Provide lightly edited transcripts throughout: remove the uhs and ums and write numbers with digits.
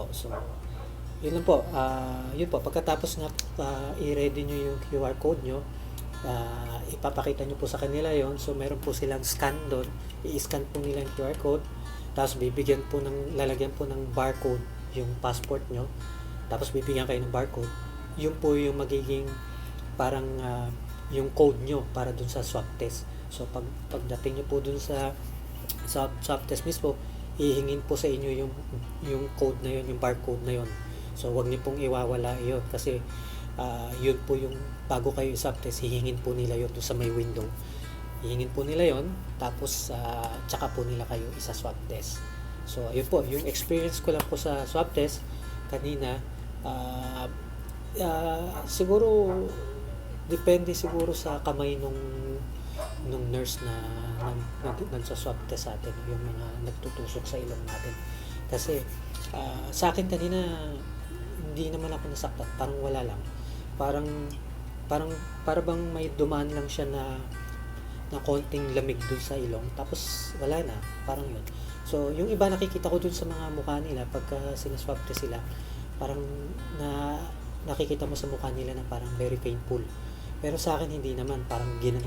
po. So, yun lang po. Yun po, pagkatapos nga i-ready nyo yung QR code nyo, ipapakita nyo po sa kanila yon. So, meron po silang scan doon. I-scan po nila yung QR code. Tapos, lalagyan po ng barcode yung passport nyo. Tapos, bibigyan kayo ng barcode. Yun po yung magiging parang yung code nyo para dun sa swab test. So, pagdating nyo po dun sa swab test mismo, ihingin po sa inyo yung code na yun, yung barcode na yun. So, wag niyo pong iwawala yun kasi yun po yung bago kayo swab test, hihingin po nila yun doon sa may window. Hihingin po nila yun, tapos tsaka po nila kayo isa-swab test. So, ayun po, yung experience ko lang po sa swab test kanina, siguro depende siguro sa kamay nung nurse na nagsa-swab test sa atin, yung mga nagtutusok sa ilong natin. Kasi sa akin kanina hindi naman ako nasaktan, parang wala lang. Para bang may dumaan lang siya na konting lamig dun sa ilong, tapos wala na, parang yun. So, yung iba nakikita ko dun sa mga mukha nila pagka sinaswab test sila, parang nakikita mo sa mukha nila na parang very painful. Pero sa akin hindi naman, parang ganun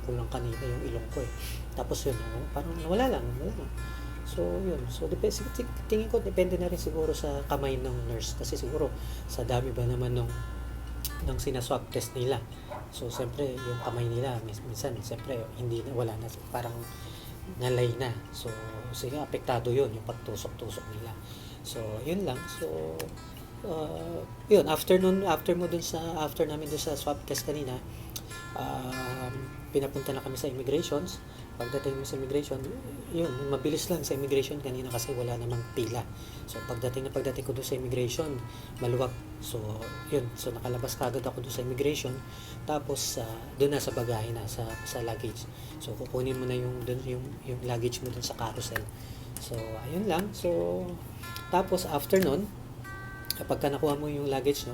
ko lang kanina yung ilong ko eh. Tapos yun, parang wala lang. So yun, so tingin ko depende na rin siguro sa kamay ng nurse, kasi siguro sa dami ba naman ng sinaswab test nila. So siyempre yung kamay nila minsan siyempre hindi na, wala na, parang nalay na. So sige, apektado yun yung pagtusok-tusok nila. So yun lang. So yun, after namin dun sa swab test kanina, pinapunta na kami sa immigrations. Pagdating mo sa immigration, yun, mabilis lang sa immigration kanina kasi wala namang pila. So pagdating ko doon sa immigration, maluwag. So yun, so nakalabas kagad ako doon sa immigration. Tapos doon na sa bagahe na sa luggage. So kukunin mo na yung luggage mo doon sa carousel. So ayun lang. So tapos after nun, kapag nakuha mo yung luggage,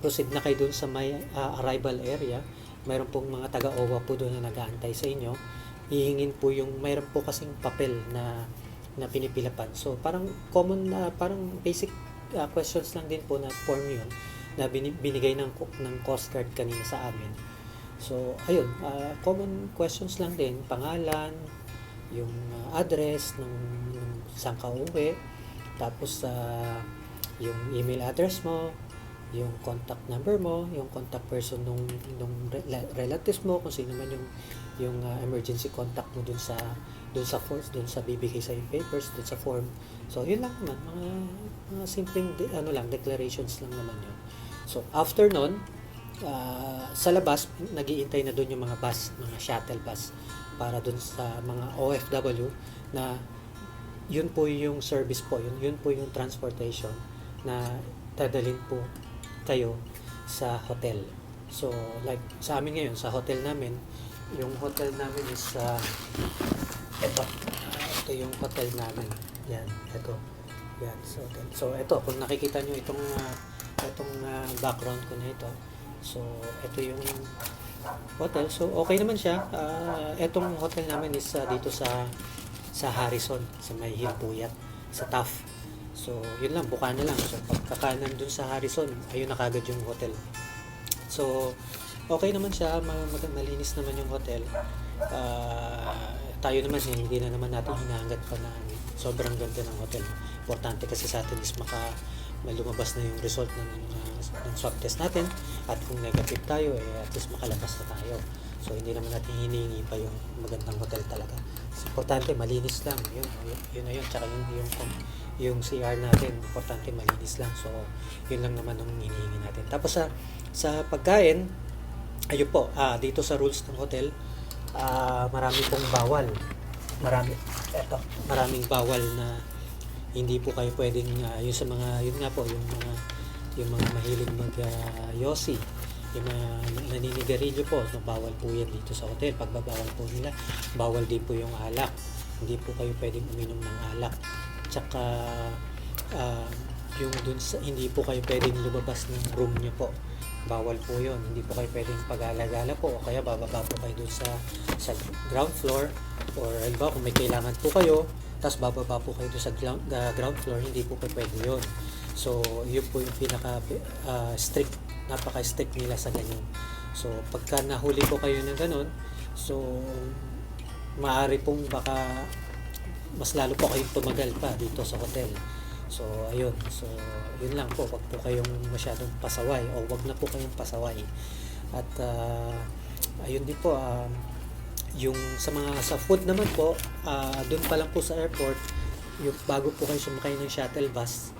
proceed na kayo doon sa may arrival area. Mayroon pong mga taga-OWA po doon na nag-aantay sa inyo. Hihingin po mayroon po kasing papel na pinipilapan. So, parang common na, parang basic questions lang din po na form yun na binigay ng Coast Guard kanina sa amin. So, ayun, common questions lang din. Pangalan, yung address ng saan ka uwi, tapos yung email address mo, yung contact number mo, yung contact person nung relatives mo, kung sino man yung emergency contact mo dun sa forms, dun sa bibigay sa yung papers, dun sa form. So yun lang naman, mga simpleng declarations lang naman yun. So after nun, sa labas nagiintay na dun yung mga bus, mga shuttle bus para dun sa mga OFW na yun po yung service po, yun po yung transportation na dadalhin po kayo sa hotel. So, like, sa amin ngayon, sa hotel namin, yung hotel namin is, ito yung hotel namin. Yan, ito. Yan, so ito, kung nakikita nyo itong background ko na ito, so, ito yung hotel. So, okay naman siya. Itong hotel namin is dito sa Harrison, sa may Hilpuyat, sa Taft. So, yun lang, buka na lang. So, pagkakanan dun sa Harrison, ayun na kagad yung hotel. So, okay naman siya, malinis naman yung hotel. Tayo naman, hindi na naman natin hinahangad pa na sobrang ganda ng hotel. Importante kasi sa atin is lumabas na yung result ng swab test natin, at kung negative tayo, at least makalabas na tayo. So, hindi naman natin hinihingi pa yung magandang hotel talaga. So, importante, malinis lang. Yun na yun. Tsaka yung CR natin, importante malinis lang. So, yun lang naman ang hinihingi natin. Tapos sa pagkain, ayun po, dito sa rules ng hotel, marami pong bawal. Maraming bawal na hindi po kayo pwedeng, yun nga po, yung mga mahilig mag-yosi, yung mga naninigarilyo po, so bawal po yan dito sa hotel. Pagbabawal po nila, bawal din po yung alak. Hindi po kayo pwedeng uminom ng alak. Tsaka yung hindi po kayo pwedeng lumabas ng room nyo po. Bawal po yun. Hindi po kayo pwedeng pag-alagala po, o kaya bababa po kayo dun sa ground floor, or halimbawa kung may kailangan po kayo, tapos bababa po kayo doon sa ground floor, hindi po pwede yun. So yun po yung pinaka strict, napaka-strict nila sa ganyan. So pagka nahuli po kayo ng ganun, so maaari pong baka mas lalo po kayong tumagal pa dito sa hotel. So ayun, so yun lang po, wag po kayong masyadong pasaway, o wag na po kayong pasaway. At ayun din po, yung sa food naman po, doon pa lang po sa airport, yung bago po kayo sumakay ng shuttle bus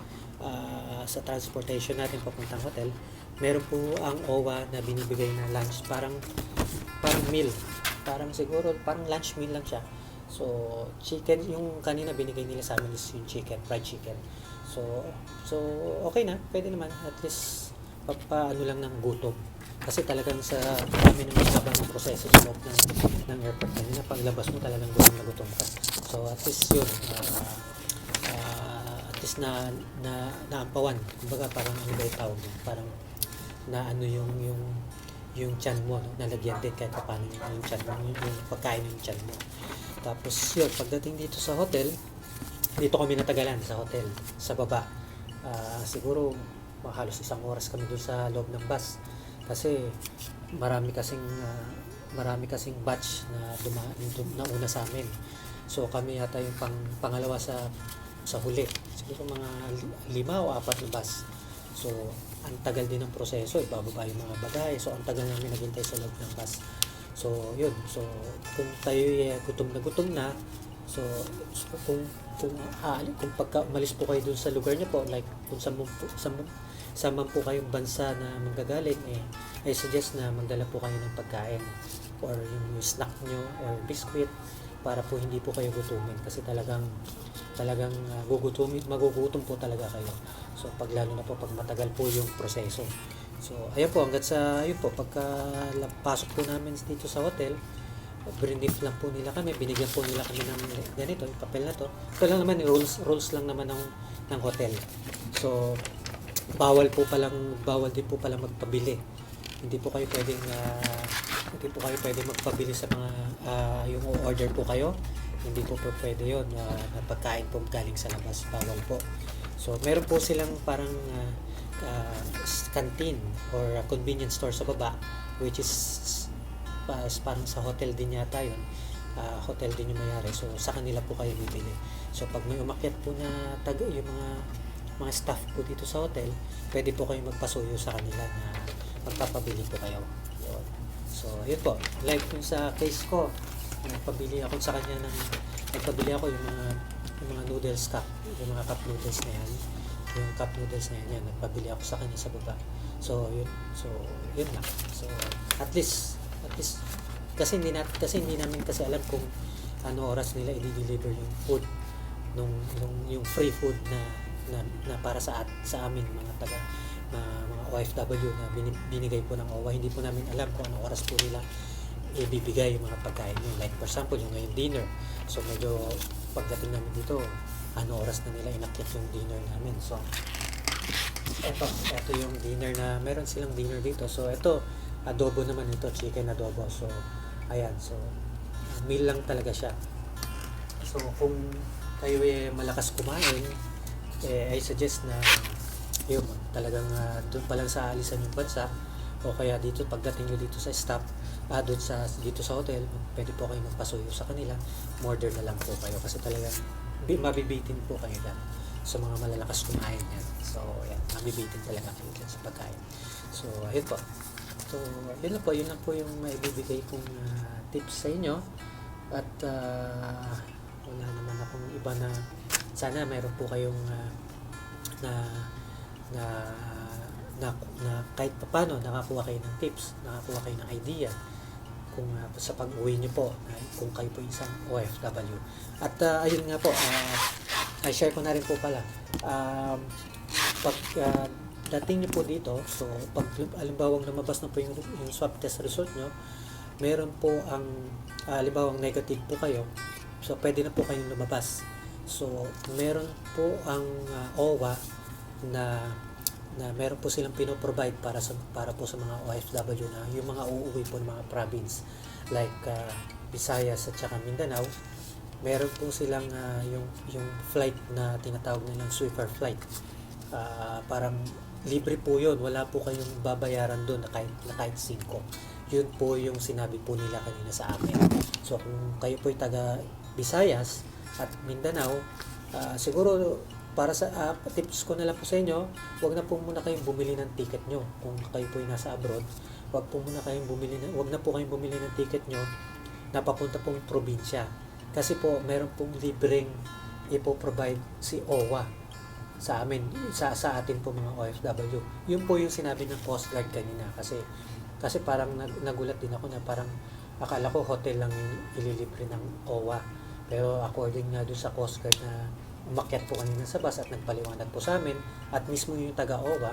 sa transportation natin papuntang hotel, meron po ang OWA na binibigay na lunch, parang meal, siguro parang lunch meal lang siya. So chicken, yung kanina binigay nila sa amin is yung fried chicken. So okay na, pwede naman, at least papaano lang ng gutom. Kasi talagang sa dami ng mahaba ng proseso sa loob ng airport kanina, paglabas mo talagang gutom na gutom ka. So at least yun, at least naampawan. Kumbaga parang ano ba yung tawag yun? Parang na ano yung tiyan mo, no? Nalagyan din kahit paano yung tiyan mo, yung pagkain ng tiyan mo. Tapos yun, pagdating dito sa hotel, dito kami natagalan sa hotel, sa baba. Siguro halos 1 oras kami doon sa loob ng bus. Kasi marami kasing batch na una sa amin. So kami yata yung pangalawa sa huli. Siguro mga 5 o 4 na bus. So ang tagal din ng proseso, ibababa yung mga bagay. So ang tagal namin naghintay sa loob ng bus. So yun, so kung tayo gutom na, so kung pagka umalis po kayo dun sa lugar niyo po, like kung saan po kayong bansa na manggagaling, I suggest na magdala po kayo ng pagkain or yung snack nyo or biscuit para po hindi po kayo gutumin, kasi talagang magugutom po talaga kayo. So lalo na po pag matagal po yung proseso. So ayan po, hanggat sa yun po, pagka pasok po namin dito sa hotel, brief lang po nila kami, binigyan po nila kami ng ganito, yung papel na to. Ito lang naman, rules lang naman ng hotel. So bawal din po palang magpabili. Hindi po kayo pwedeng magpabili sa mga yung order po kayo. Hindi po pwede yun, na pagkain po galing sa labas, bawal po. So meron po silang parang canteen or convenience store sa baba, which is parang sa hotel din yata yun. Hotel din yung mayari, so sa kanila po kayo bibili. So pag may umakyat po na yung mga staff po dito sa hotel, pwede po kayo magpasuyo sa kanila na magpapabili po kayo. Yun. So yun po, like yung sa case ko, nagpabili ako yung mga noodles cup, yung mga cup noodles na yan, nagpabili ako sa kanya sa baba. So yun lang. So at least kasi hindi namin kasi alam kung ano oras nila i-deliver yung food, yung free food na para sa amin mga OFW na binigay po ng OWA. Hindi po namin alam kung ano oras po nila ibibigay yung mga pagkain yun. Like for example, yung ngayon dinner. So medyo pagdating namin dito, ano oras na nila inakyat yung dinner namin. So eto yung dinner na meron silang dinner dito. So eto, adobo naman ito, chicken adobo. So ayan, so meal lang talaga siya. So kung kayo malakas kumain, I suggest na yun, talagang doon pa lang sa alisan yung bansa, o kaya dito pagdating nyo dito sa stop, dito sa hotel, pwede po kayo magpasuyo sa kanila, order na lang po kayo, kasi talagang mabibitin po kayo dyan sa mga malalakas kumain yan. So yan, mabibitin talaga kayo dyan sa pagkain. So ayun po. So yun lang po yung maibibigay kong tips sa inyo. At wala naman akong iba na, sana mayroon po kayong na kahit paano nakakuha kayo ng tips, nakakuha kayo ng idea kung sa pag-uwi nyo po, kung kayo po isang OFW. At ayun nga po, i-share ko na rin po pala, pag dating nyo po dito, so pag alimbawang lumabas na po yung swab test result nyo, meron po ang alimbawang negative po kayo, so pwede na po kayong lumabas. So meron po ang OWA na meron po silang pinoprovide para po sa mga OFW na yung mga uuwi po ng mga province like Visayas at saka Mindanao, meron po silang yung flight na tinatawag nilang sweeper flight. Parang libre po yun, wala po kayong babayaran doon na kahit 5. Yun po yung sinabi po nila kanina sa amin. So kung kayo po taga Visayas at Mindanao, siguro para sa tips ko na lang po sa inyo, wag na po muna kayong bumili ng ticket nyo. Kung kayo po nasa abroad, wag na po kayong bumili ng ticket nyo na papunta pong probinsya. Kasi po meron pong libreng ipo-provide si OWA sa amin, sa atin po mga OFW. Yun po yung sinabi ng Coast Guard kanina, kasi parang nagulat din ako na parang akala ko hotel lang yung ililibre ng OWA. Pero according nga doon sa Coast Guard na umakyat po kanina sa bus at nagpaliwanag po sa amin at mismo yung taga-OWA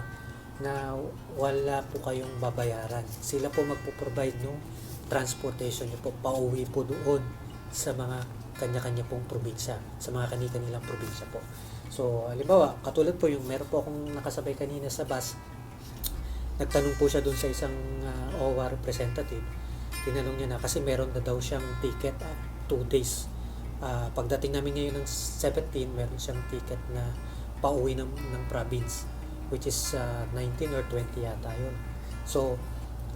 na wala po kayong babayaran. Sila po magpo-provide ng transportation nyo po pauwi po doon sa mga kanya-kanya pong probinsya, sa mga kanilang probinsya po. So, halimbawa, katulad po yung meron po akong nakasabay kanina sa bus, nagtanong po siya doon sa isang OWA representative. Tinanong niya na kasi meron na daw siyang ticket 2 days. Pagdating namin ngayon ng 17, meron siyang ticket na pauwi ng province, which is 19 or 20 yata yun. So,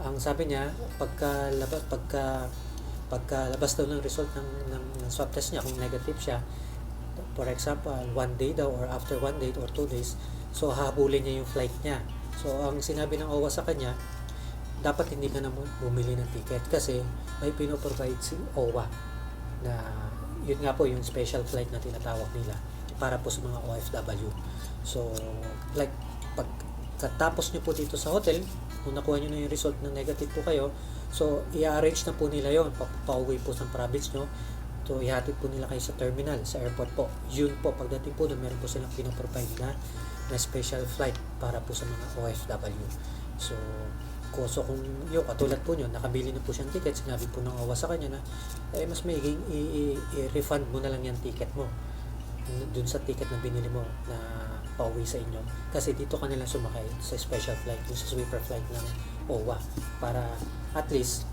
ang sabi niya, pagkalabas daw ng result ng swab test niya, kung negative siya, for example, 1 day daw or after 1 day or 2 days, so hahabulin niya yung flight niya. So, ang sinabi ng OWA sa kanya, dapat hindi ka na bumili ng ticket kasi may pinoprovide si OWA na yun nga po yung special flight na tinatawag nila para po sa mga OFW. So, like, pagkatapos nyo po dito sa hotel, kung nakuha nyo na yung result na negative po kayo, so, i-arrange na po nila yon, pauwi po sa province nyo, so, ihatid po nila kayo sa terminal, sa airport po. Yun po, pagdating po doon, meron po silang pinoprovide na special flight para po sa mga OFW. So, kung yung katulad po nyo, nakabili na po siyang ticket, sinabi po ng OWA sa kanya na mas maiging i-refund mo na lang yung ticket mo dun sa ticket na binili mo na pauwi sa inyo, kasi dito ka nila sumakay sa special flight, dun sa sweeper flight ng OWA, para at least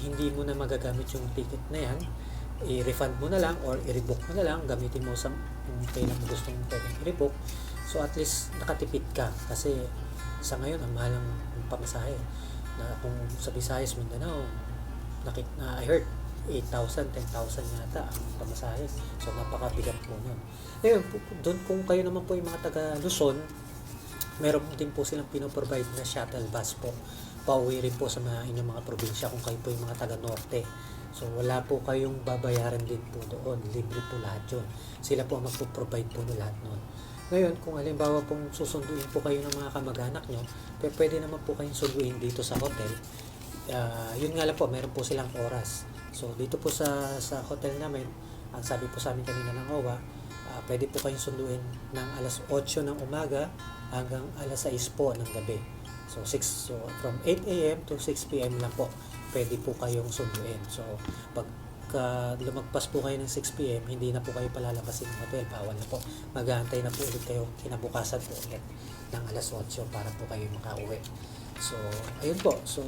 hindi mo na magagamit yung ticket na yan, i-refund mo na lang or i-rebook mo na lang, gamitin mo sa kung kailan mo gustong pwedeng i-rebook. So at least nakatipid ka, kasi sa ngayon ang mahal ng pamasahe na kung sa Visayas, Mindanao, I heard 8,000, 10,000 yata ang pamasahe. So napakabigat po nun. Ngayon, doon kung kayo naman po yung mga taga Luzon, meron din po silang pinoprovide na shuttle bus po. Pauwi rin po sa mga inyong mga probinsya kung kayo po yung mga taga Norte. So wala po kayong babayaran din po doon. Libre po lahat yun. Sila po ang magpo-provide po ng lahat nun. Ngayon, kung halimbawa pong susunduin po kayo ng mga kamag-anak nyo, pwede naman po kayong sunduin dito sa hotel. Yun nga lang po, meron po silang oras. So, dito po sa hotel namin, ang sabi po sa amin kanina ng OWA, pwede po kayong sunduin ng alas 8 ng umaga hanggang alas 6 po ng gabi. So, from 8 a.m. to 6 p.m. lang po, pwede po kayong sunduin. So, pag lumagpas po kayo ng 6 p.m., hindi na po kayo palalabasin ng hotel, bawal na po. Mag-aantay na po ulit kayo kinabukasan po ulit ng alas 8 para po kayo makauwi. So, ayun po. So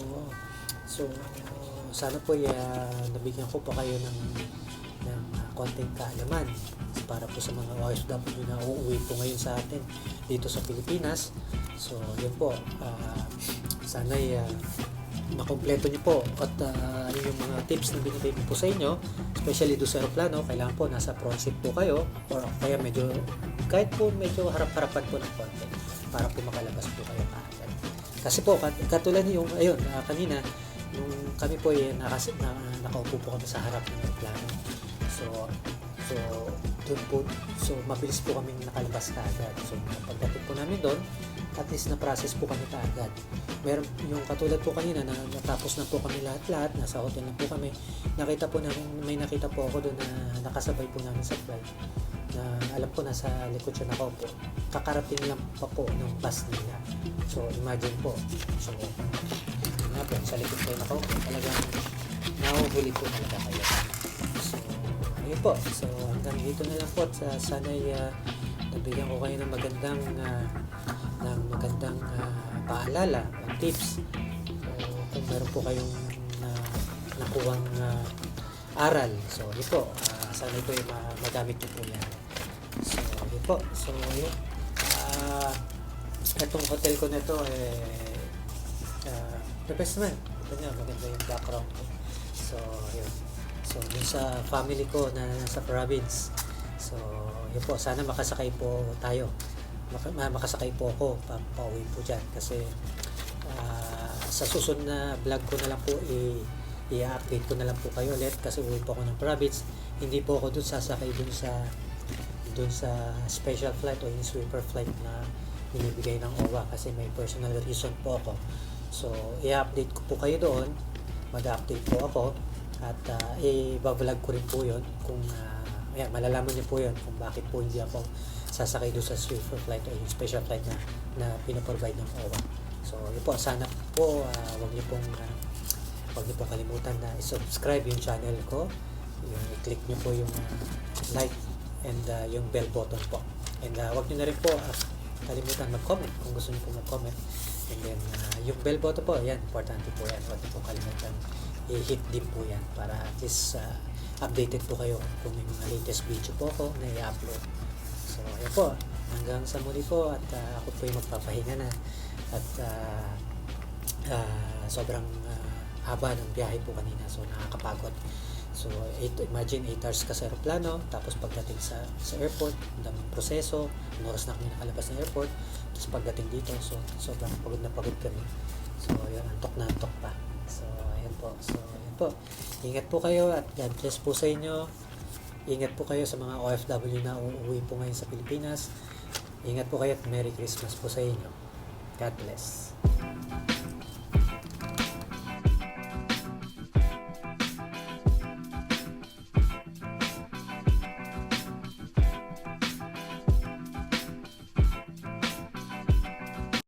sana po nabigyan ko pa kayo ng konting kaalaman para po sa mga OFW na uuwi po ngayon sa atin dito sa Pilipinas. So, yun po. Sana makompleto nyo po at yung mga tips na binibigay ko po sa inyo, especially doon sa aeroplano, kailangan po nasa front seat po kayo or kaya kahit po medyo harap-harapan po ng konti para po makalabas po kayo kaagad. Kasi po, katulad yung kanina, yung kami po nakaupo po kami sa harap ng aeroplano. So doon po, mabilis po kaming nakalabas kaagad. So pagdating po namin doon, at least na-process po kami kaagad. Meron yung katulad po kanina na natapos na po kami lahat, nasa hotel na po kami. May nakita po ako doon na nakasabay po namin sa flight na alam ko nasa likod siya nakaupo. Kakarating lang pa po ng bus nila. So imagine po. So nga po, sa likod kayo nakaupo, talagang nahuhuli po talaga kayo. So ayun po. So hanggang dito na lang po at sana'y nabigyan ko kayo ng magandang paalala o tips. So, kung meron po kayong nakuwang aral, so ito po, sana ito yung magamit niyo po yan. So, yun po. So, yun. Itong hotel ko na ito, the best naman. Ito nga, maganda yung background ko. So, yun. So, dun sa family ko na nasa province. So, yun po. Sana makasakay po tayo. Makasakay po ako pauwi po dyan. Kasi, sa susunod na vlog ko na lang po, i-update ko na lang po kayo ulit. Kasi uwi po ako ng province. Hindi po ako dun sasakay dun sa special flight o yung sweeper flight na binibigay ng OWA kasi may personal reason po ako. So, i-update ko po kayo doon. Mag-update po ako at i-vlog ko rin po yun kung malalaman niyo po yun kung bakit po hindi ako sasakay doon sa sweeper flight o yung special flight na pinaprovide ng OWA. So, yun po. Sana po wag niyo pong kalimutan na i-subscribe yung channel ko. I-click niyo po yung like and yung bell button po. And wag niyo na rin po kalimutan mag-comment kung gusto niyo po mag-comment. And then yung bell button po, yan, importante po yan. Wag niyo po kalimutan i-hit din po yan para at least updated po kayo kung may mga latest video po ako na i-upload. So, yan po. Hanggang sa muli po at ako po yung magpapahinga na at sobrang haba ng biyahe po kanina, so nakakapagod. So imagine 8 hours ka sa aeroplano, tapos pagdating sa airport, ang daming proseso, ang oras na kami nakalabas ng airport, tapos pagdating dito, so sobrang pagod na pagod kami. So yun, antok na antok pa. So ayan po. So ayan po. Ingat po kayo at God bless po sa inyo. Ingat po kayo sa mga OFW na uuwi po ngayon sa Pilipinas. Ingat po kayo at Merry Christmas po sa inyo. God bless.